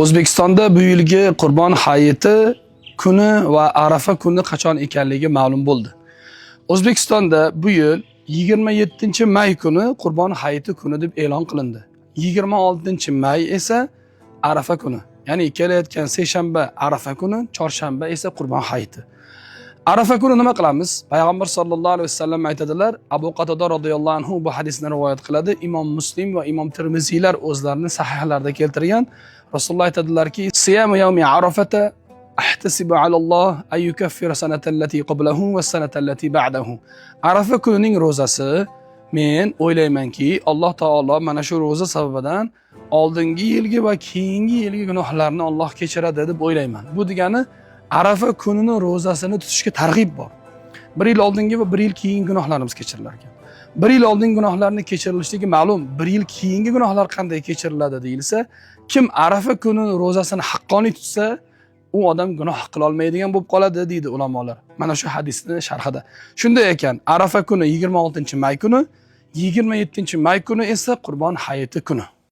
O'zbekistonda bu yilgi Qurbon hayiti kuni va Arafa kuni qachon ekanligi ma'lum bo'ldi. O'zbekistonda bu yil 27-may kuni Qurbon hayiti kuni deb e'lon qilindi. 26-may esa Arafa kuni. Ya'ni kelayotgan seshanba Arafa kuni, chorshanba esa Qurbon hayiti. Arafa kuni nima qilamiz? Payg'ambar sollallohu alayhi vasallam aytadilar, Abu Qatada radhiyallohu anhu bu hadisni rivoyat qiladi. Imom Muslim va Imom Tirmiziylar o'zlarining sahihlarida keltirgan. Rasululloh aytadilarki, "Siyamu yawmi Arafata ahtasibu alalloh ay yukaffira sanatallati qablahu va sanatallati ba'dahu." Arafa kunining ro'zasi men o'ylaymanki, Alloh taolo mana shu ro'za sababidan oldingi yilgi va keyingi yilgi gunohlarni Alloh kechiradi deb o'ylayman. Bu degani Arafa kunini ro'zasini tutishga targ'ib bor. Bir yil oldingi va bir yil keyingi gunohlarimiz kechirilar ekan. Bir yil oldingi gunohlarni kechirilishligi ma'lum, bir yil keyingi gunohlar qanday kechiriladi deyilsa, kim Arafa kunini ro'zasini haqqoniy tutsa, u odam gunoh qila olmaydigan bo'lib qoladi deydi ulamolar. Mana shu hadisning sharhida. Shunday ekan, Arafa kuni 26-may kuni, 27-may kuni esa Qurbon hayiti kuni.